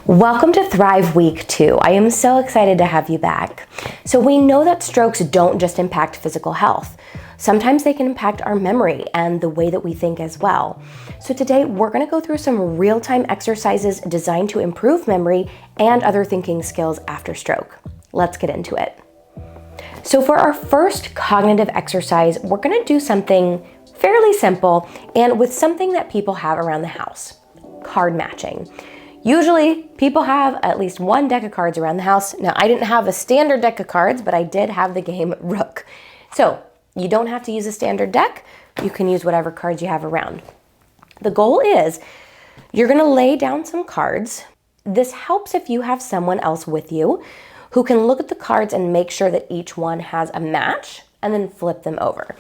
Welcome to Thrive Week 2. I am so excited to have you back. So we know that strokes don't just impact physical health. Sometimes they can impact our memory and the way that we think as well. So today we're going to go through some real-time exercises designed to improve memory and other thinking skills after stroke. Let's get into it. So for our first cognitive exercise, we're going to do something fairly simple and with something that people have around the house: card matching. Usually people have at least one deck of cards around the house. Now, I didn't have a standard deck of cards, but I did have the game Rook. So you don't have to use a standard deck. You can use whatever cards you have around. The goal is you're going to lay down some cards. This helps if you have someone else with you who can look at the cards and make sure that each one has a match and then flip them over.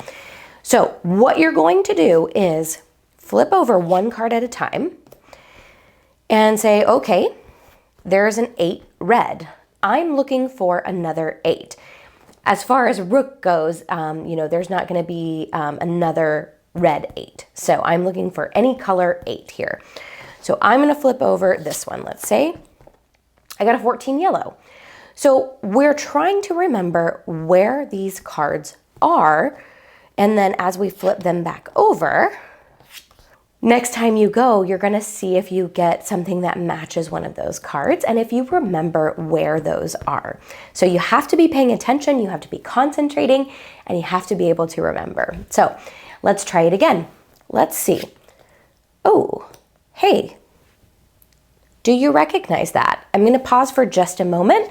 So what you're going to do is flip over one card at a time and say, okay, there's an 8 red. I'm looking for another 8. As far as Rook goes, there's not going to be another red 8. So I'm looking for any color 8 here. So I'm going to flip over this one. Let's say I got a 14 yellow. So we're trying to remember where these cards are. And then as we flip them back over, next time you go, you're going to see if you get something that matches one of those cards and if you remember where those are. So you have to be paying attention, you have to be concentrating, and you have to be able to remember. So let's try it again. Let's see. Oh, hey, do you recognize that? I'm going to pause for just a moment,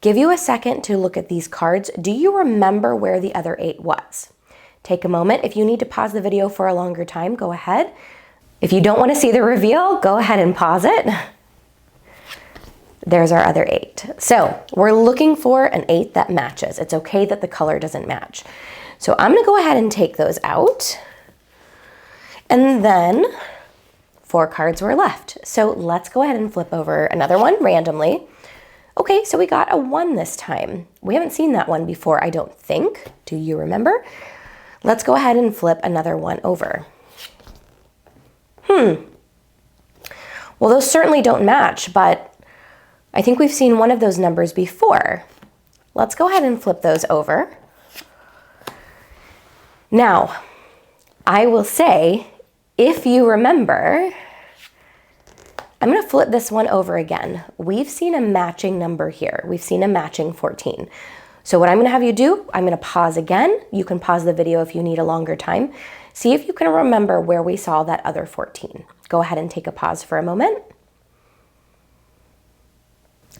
give you a second to look at these cards. Do you remember where the other 8 was? Take a moment. If you need to pause the video for a longer time, go ahead. If you don't want to see the reveal, go ahead and pause it. There's our other 8. So we're looking for an 8 that matches. It's okay that the color doesn't match. So I'm going to go ahead and take those out. And then 4 cards were left. So let's go ahead and flip over another one randomly. Okay, so we got a 1 this time. We haven't seen that one before, I don't think. Do you remember? Let's go ahead and flip another 1 over. Well, those certainly don't match, but I think we've seen one of those numbers before. Let's go ahead and flip those over. Now, I will say, if you remember, I'm going to flip this one over again. We've seen a matching number here. We've seen a matching 14. So what I'm going to have you do, I'm going to pause again. You can pause the video if you need a longer time. See if you can remember where we saw that other 14. Go ahead and take a pause for a moment.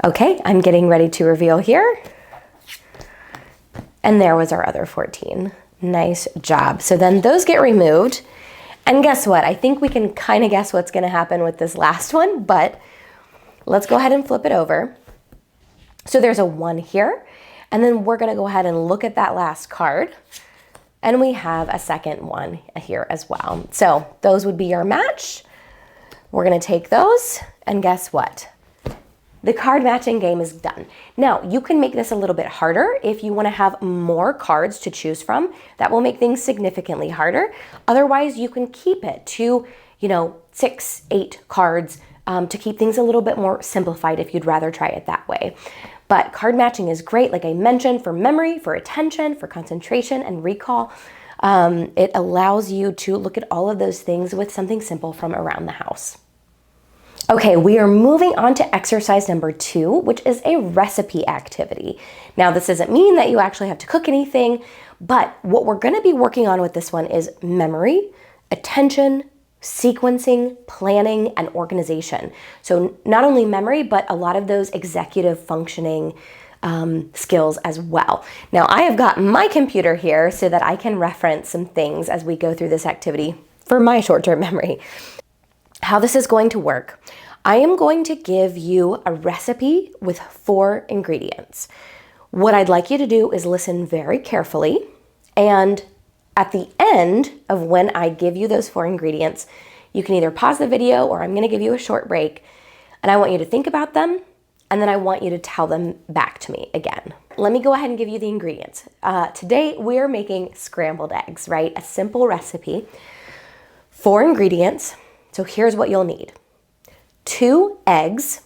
Okay, I'm getting ready to reveal here. And there was our other 14. Nice job. So then those get removed. And guess what? I think we can kind of guess what's going to happen with this last one, but let's go ahead and flip it over. So there's a 1 here. And then we're going to go ahead and look at that last card. And we have a second 1 here as well. So those would be your match. We're going to take those, and guess what? The card matching game is done. Now, you can make this a little bit harder if you want to have more cards to choose from. That will make things significantly harder. Otherwise, you can keep it to, 6, 8 cards to keep things a little bit more simplified if you'd rather try it that way. But card matching is great, like I mentioned, for memory, for attention, for concentration and recall. It allows you to look at all of those things with something simple from around the house. Okay, we are moving on to exercise number 2, which is a recipe activity. Now, this doesn't mean that you actually have to cook anything, but what we're going to be working on with this one is memory, attention, sequencing, planning, and organization. So not only memory, but a lot of those executive functioning skills as well. Now, I have got my computer here so that I can reference some things as we go through this activity for my short-term memory. How this is going to work: I am going to give you a recipe with 4 ingredients. What I'd like you to do is listen very carefully, and at the end of when I give you those 4 ingredients, you can either pause the video or I'm going to give you a short break, and I want you to think about them, and then I want you to tell them back to me again. Let me go ahead and give you the ingredients. Today we're making scrambled eggs, right? A simple recipe. 4 ingredients. So here's what you'll need: 2 eggs,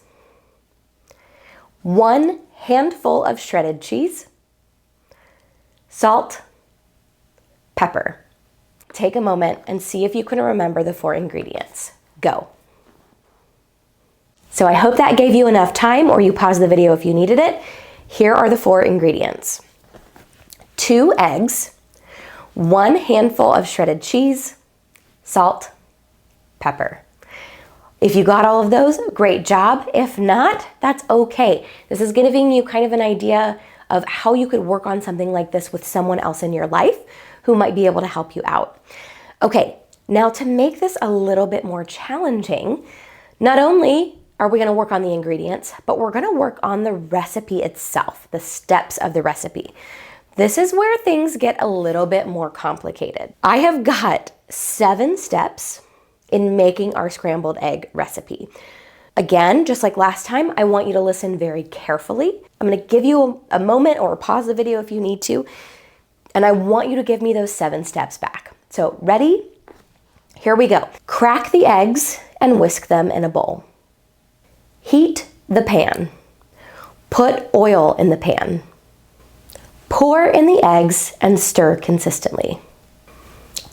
1 handful of shredded cheese, salt, pepper. Take a moment and see if you can remember the 4 ingredients. Go. So I hope that gave you enough time, or you pause the video if you needed it. Here are the 4 ingredients. 2 eggs, 1 handful of shredded cheese, salt, pepper. If you got all of those, great job. If not, that's okay. This is giving you kind of an idea of how you could work on something like this with someone else in your life who might be able to help you out. Okay, now to make this a little bit more challenging, not only are we gonna work on the ingredients, but we're gonna work on the recipe itself, the steps of the recipe. This is where things get a little bit more complicated. I have got 7 steps in making our scrambled egg recipe. Again, just like last time, I want you to listen very carefully. I'm gonna give you a moment, or pause the video if you need to, and I want you to give me those 7 steps back. So ready? Here we go. Crack the eggs and whisk them in a bowl. Heat the pan. Put oil in the pan. Pour in the eggs and stir consistently.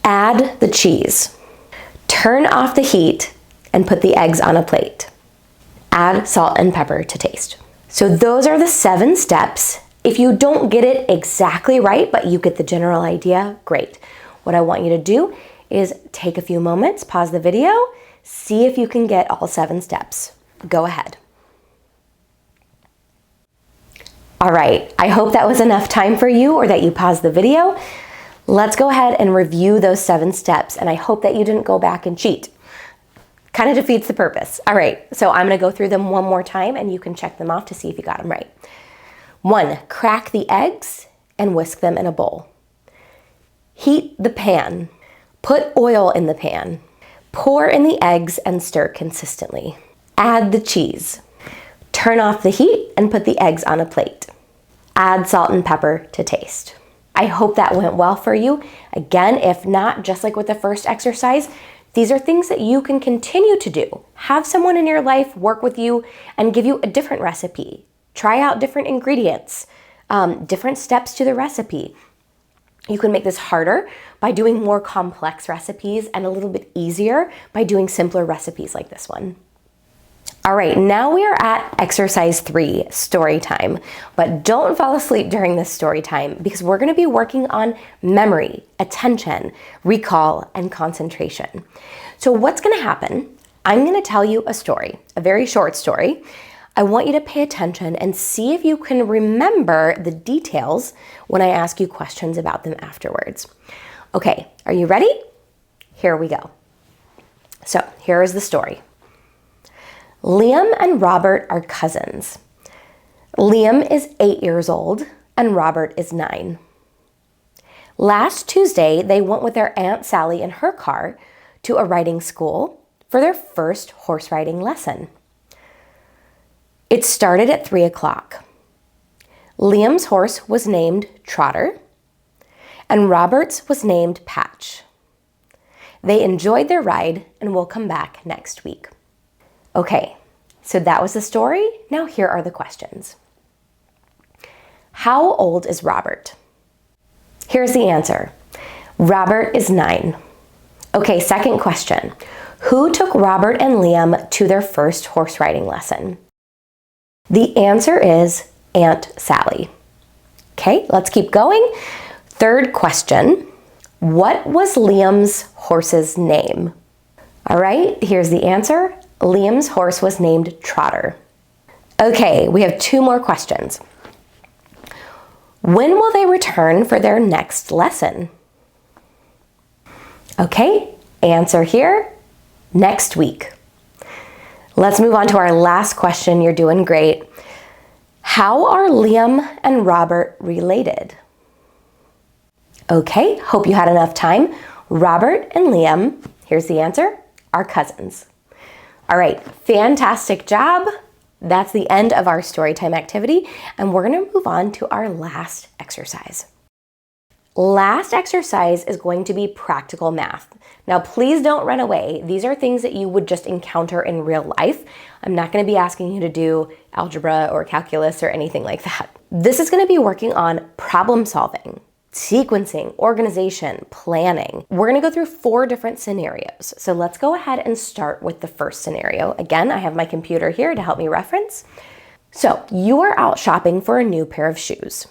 Add the cheese. Turn off the heat and put the eggs on a plate. Add salt and pepper to taste. So those are the 7 steps. If you don't get it exactly right, but you get the general idea, great. What I want you to do is take a few moments, pause the video, see if you can get all 7 steps. Go ahead. All right, I hope that was enough time for you, or that you paused the video. Let's go ahead and review those 7 steps, and I hope that you didn't go back and cheat. Kind of defeats the purpose. All right, so I'm gonna go through them one more time and you can check them off to see if you got them right. 1, crack the eggs and whisk them in a bowl. Heat the pan. Put oil in the pan. Pour in the eggs and stir consistently. Add the cheese. Turn off the heat and put the eggs on a plate. Add salt and pepper to taste. I hope that went well for you. Again, if not, just like with the first exercise, these are things that you can continue to do. Have someone in your life work with you and give you a different recipe. Try out different ingredients, different steps to the recipe. You can make this harder by doing more complex recipes, and a little bit easier by doing simpler recipes like this one. All right, now we are at exercise 3, story time. But don't fall asleep during this story time, because we're gonna be working on memory, attention, recall, and concentration. So what's gonna happen, I'm gonna tell you a story, a very short story. I want you to pay attention and see if you can remember the details when I ask you questions about them afterwards. Okay, are you ready? Here we go. So here is the story. Liam and Robert are cousins. Liam is 8 years old and Robert is 9. Last Tuesday, they went with their Aunt Sally in her car to a riding school for their first horse riding lesson. It started at 3 o'clock. Liam's horse was named Trotter and Robert's was named Patch. They enjoyed their ride and will come back next week. Okay, so that was the story. Now here are the questions. How old is Robert? Here's the answer. Robert is 9. Okay, second question. Who took Robert and Liam to their first horse riding lesson? The answer is Aunt Sally. Okay, let's keep going. Third question. What was Liam's horse's name? All right, here's the answer. Liam's horse was named Trotter. Okay, we have 2 more questions. When will they return for their next lesson? Okay, answer here, next week. Let's move on to our last question. You're doing great. How are Liam and Robert related? Okay, hope you had enough time. Robert and Liam, here's the answer, are cousins. All right, fantastic job. That's the end of our storytime activity, and we're gonna move on to our last exercise. Last exercise is going to be practical math. Now, please don't run away. These are things that you would just encounter in real life. I'm not going to be asking you to do algebra or calculus or anything like that. This is going to be working on problem solving, sequencing, organization, planning. We're going to go through 4 different scenarios. So let's go ahead and start with the first scenario. Again, I have my computer here to help me reference. So you are out shopping for a new pair of shoes.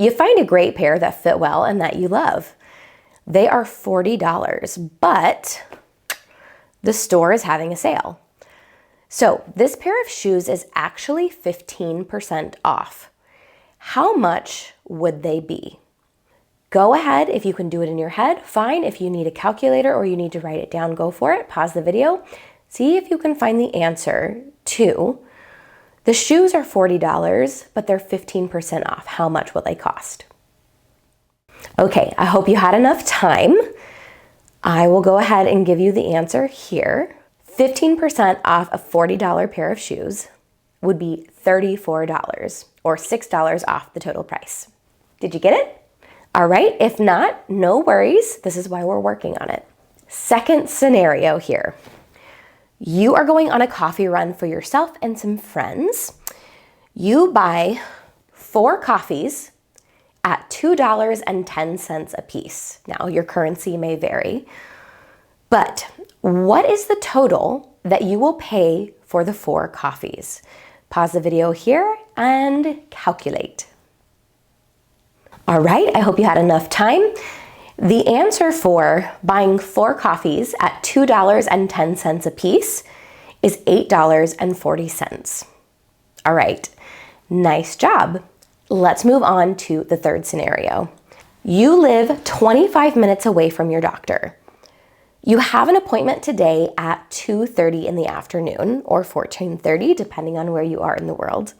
You find a great pair that fit well and that you love. They are $40, but the store is having a sale. So this pair of shoes is actually 15% off. How much would they be? Go ahead, if you can do it in your head, fine. If you need a calculator or you need to write it down, go for it. Pause the video. See if you can find the answer to the shoes are $40, but they're 15% off. How much will they cost? Okay, I hope you had enough time. I will go ahead and give you the answer here. 15% off a $40 pair of shoes would be $34 or $6 off the total price. Did you get it? All right, if not, no worries. This is why we're working on it. Second scenario here. You are going on a coffee run for yourself and some friends. You buy 4 coffees at $2.10 a piece. Now, your currency may vary, but what is the total that you will pay for the 4 coffees? Pause the video here and calculate. All right, I hope you had enough time. The answer for buying 4 coffees at $2.10 a piece is $8.40. All right, nice job. Let's move on to the third scenario. You live 25 minutes away from your doctor. You have an appointment today at 2:30 in the afternoon or 14:30, depending on where you are in the world.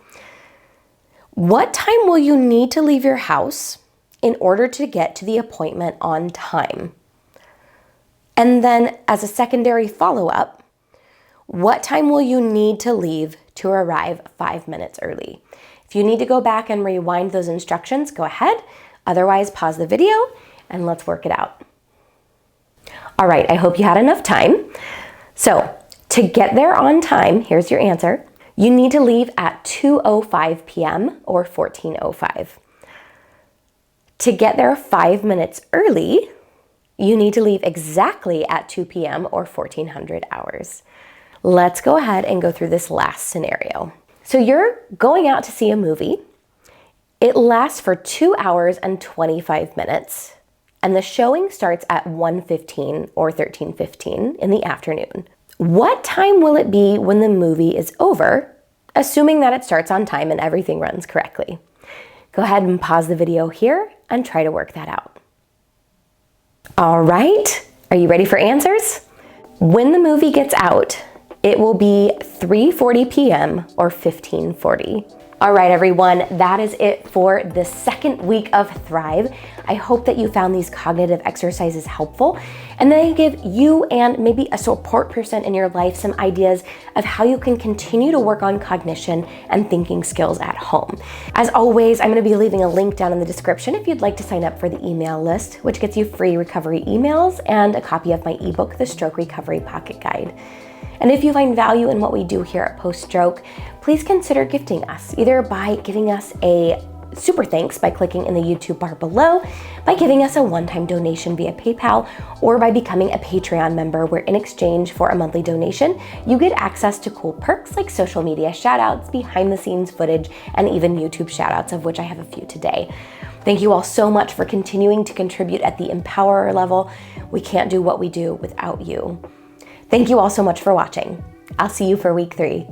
What time will you need to leave your house in order to get to the appointment on time? And then as a secondary follow-up, what time will you need to leave to arrive 5 minutes early? If you need to go back and rewind those instructions, go ahead. Otherwise, pause the video and let's work it out. All right, I hope you had enough time. So to get there on time, here's your answer. You need to leave at 2:05 p.m. or 14:05. To get there 5 minutes early, you need to leave exactly at 2 p.m. or 1400 hours. Let's go ahead and go through this last scenario. So you're going out to see a movie. It lasts for 2 hours and 25 minutes, and the showing starts at 1:15 or 13:15 in the afternoon. What time will it be when the movie is over, assuming that it starts on time and everything runs correctly? Go ahead and pause the video here and try to work that out. All right, are you ready for answers? When the movie gets out, it will be 3:40 p.m. or 15:40. All right, everyone, that is it for the second week of Thrive. I hope that you found these cognitive exercises helpful and they give you and maybe a support person in your life some ideas of how you can continue to work on cognition and thinking skills at home. As always, I'm going to be leaving a link down in the description if you'd like to sign up for the email list, which gets you free recovery emails and a copy of my ebook, The Stroke Recovery Pocket Guide. And if you find value in what we do here at Post Stroke, please consider gifting us, either by giving us a super thanks by clicking in the YouTube bar below, by giving us a one-time donation via PayPal, or by becoming a Patreon member where in exchange for a monthly donation, you get access to cool perks like social media shoutouts, behind the scenes footage, and even YouTube shoutouts, of which I have a few today. Thank you all so much for continuing to contribute at the Empowerer level. We can't do what we do without you. Thank you all so much for watching. I'll see you for week 3.